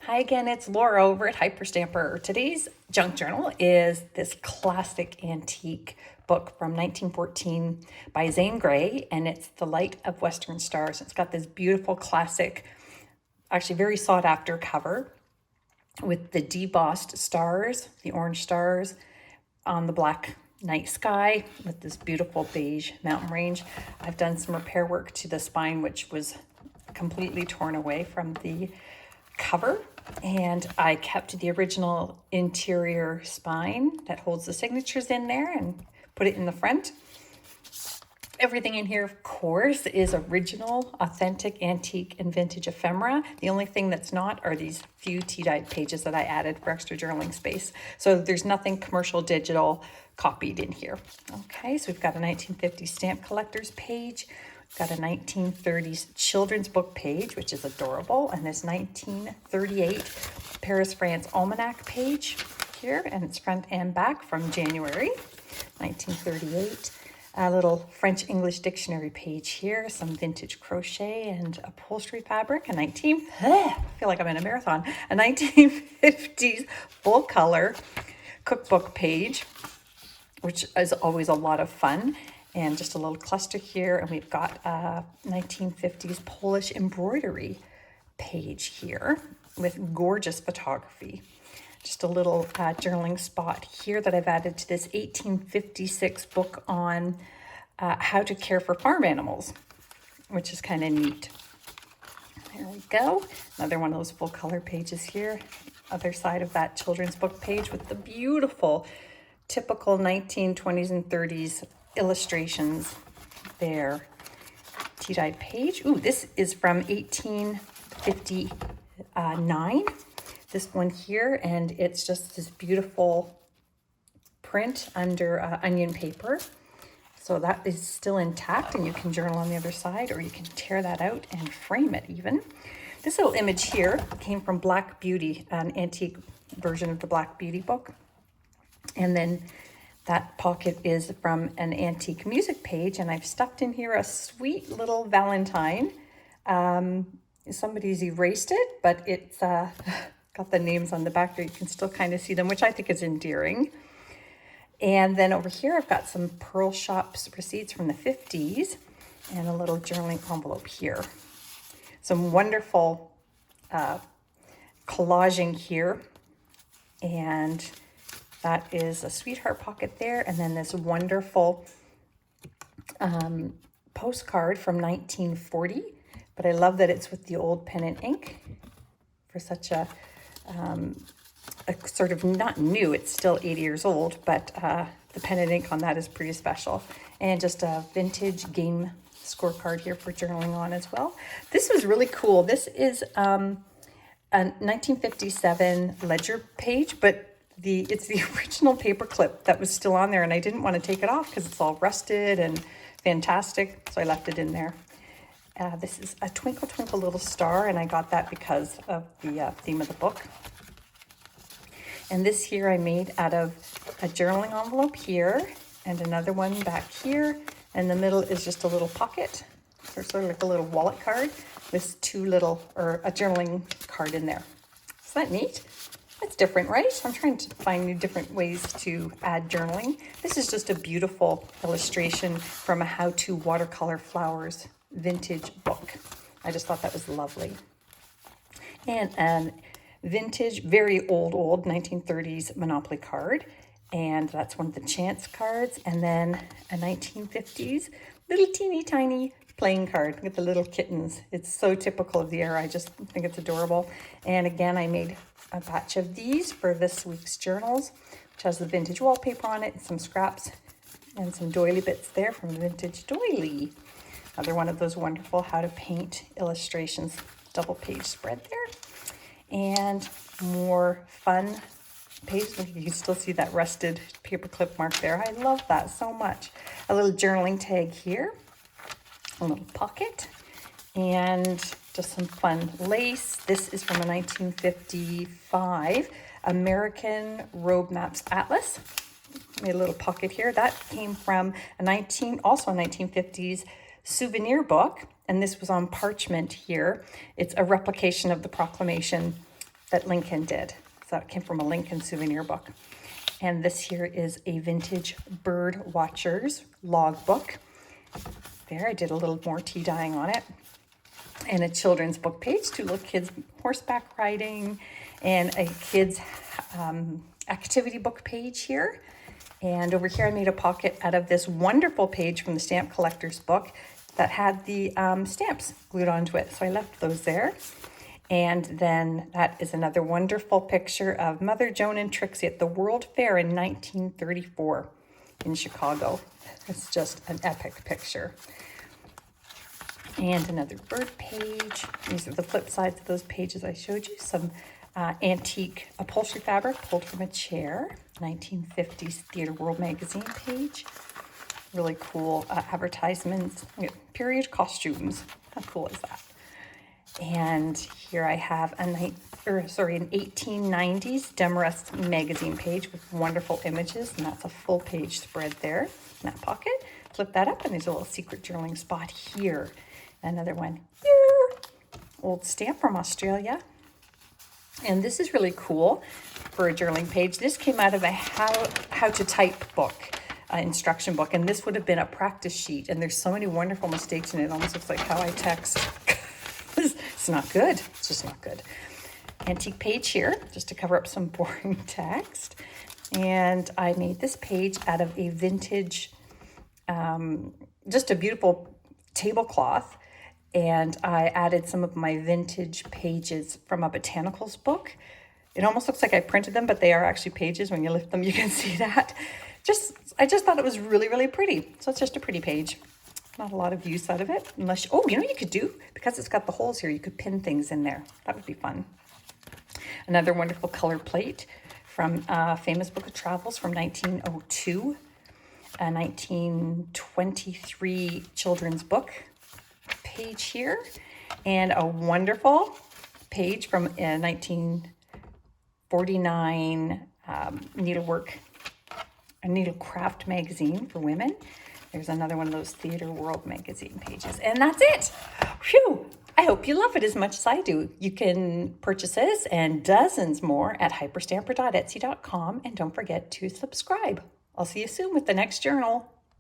Hi again, it's Laura over at Hyperstamper. Today's junk journal is this classic antique book from 1914 by Zane Grey, and it's The Light of Western Stars. It's got this beautiful classic, actually very sought after cover with the debossed stars, the orange stars on the black night sky with this beautiful beige mountain range. I've done some repair work to the spine, which was completely torn away from the cover, and I kept the original interior spine that holds the signatures in there and put it in the front. Everything in here, of course, is original, authentic, antique, and vintage ephemera. The only thing that's not are these few tea-dyed pages that I added for extra journaling space. So there's nothing commercial digital copied in here. Okay, so we've got a 1950 stamp collector's page. We've got a 1930s children's book page, which is adorable, and this 1938 Paris, France almanac page here, and it's front and back from January 1938. A little French-English dictionary page here, some vintage crochet and upholstery fabric, I feel like I'm in a marathon, a 1950s full color cookbook page, which is always a lot of fun, and just a little cluster here, and we've got a 1950s Polish embroidery page here with gorgeous photography. Just a little journaling spot here that I've added to this 1856 book on how to care for farm animals, which is kind of neat. There we go. Another one of those full color pages here. Other side of that children's book page with the beautiful typical 1920s and 30s illustrations there. Tea-dyed page. Ooh, this is from 1859. This one here, and it's just this beautiful print under onion paper. So that is still intact, and you can journal on the other side, or you can tear that out and frame it even. This little image here came from Black Beauty, an antique version of the Black Beauty book. And then that pocket is from an antique music page, and I've stuffed in here a sweet little Valentine. Somebody's erased it, but it's got the names on the back there. You can still kind of see them, which I think is endearing. And then over here, I've got some Pearl Shops receipts from the 50s and a little journaling envelope here. Some wonderful collaging here. And that is a sweetheart pocket there. And then this wonderful postcard from 1940. But I love that it's with the old pen and ink for such a sort of not new, it's still 80 years old, but the pen and ink on that is pretty special. And just a vintage game scorecard here for journaling on as well. This was really cool. This is a 1957 ledger page, but it's the original paper clip that was still on there, and I didn't want to take it off because it's all rusted and fantastic, so I left it in there. This is a Twinkle Twinkle Little Star, and I got that because of the theme of the book. And this here I made out of a journaling envelope here, and another one back here, and the middle is just a little pocket, or sort of like a little wallet card with a journaling card in there. Is that neat? That's different, right? I'm trying to find new different ways to add journaling. This is just a beautiful illustration from a how-to watercolor flowers vintage book. I just thought that was lovely. And an vintage, very old 1930s Monopoly card. And that's one of the chance cards. And then a 1950s little teeny tiny playing card with the little kittens. It's so typical of the era. I just think it's adorable. And again, I made a batch of these for this week's journals, which has the vintage wallpaper on it and some scraps and some doily bits there from Vintage Doily. Another one of those wonderful how to paint illustrations, double page spread there. And more fun pages. You can still see that rusted paperclip mark there. I love that so much. A little journaling tag here, a little pocket, and just some fun lace. This is from a 1955 American Road Maps Atlas. Made a little pocket here. That came from also a 1950s souvenir book, and this was on parchment here. It's a replication of the proclamation that Lincoln did. So it came from a Lincoln souvenir book. And this here is a vintage bird watchers logbook. There, I did a little more tea dyeing on it. And a children's book page, 2 little kids horseback riding, and a kids activity book page here. And over here I made a pocket out of this wonderful page from the Stamp Collector's book that had the stamps glued onto it. So I left those there. And then that is another wonderful picture of Mother Joan and Trixie at the World Fair in 1934 in Chicago. It's just an epic picture. And another bird page. These are the flip sides of those pages I showed you. Some antique upholstery fabric pulled from a chair. 1950s Theatre World magazine page. Really cool advertisements. Period costumes. How cool is that? And here I have an 1890s Demarest magazine page with wonderful images, and that's a full page spread there in that pocket. Flip that up, and there's a little secret journaling spot here. Another one here. Old stamp from Australia. And this is really cool for a journaling page. This came out of a how to type book, instruction book, and this would have been a practice sheet. And there's so many wonderful mistakes in it. It almost looks like how I text. It's not good. It's just not good. Antique page here, just to cover up some boring text. And I made this page out of a vintage, just a beautiful tablecloth. And I added some of my vintage pages from a botanicals book. It almost looks like I printed them, but they are actually pages. When you lift them, you can see that. I just thought it was really, really pretty. So it's just a pretty page. Not a lot of use out of it, unless, you know what you could do? Because it's got the holes here, you could pin things in there. That would be fun. Another wonderful color plate from a famous book of travels from 1902, a 1923 children's book page here, and a wonderful page from a 1949 needlecraft magazine for women. There's another one of those Theatre World magazine pages. And that's it. Phew. I hope you love it as much as I do. You can purchase this and dozens more at hyperstamper.etsy.com. And don't forget to subscribe. I'll see you soon with the next journal.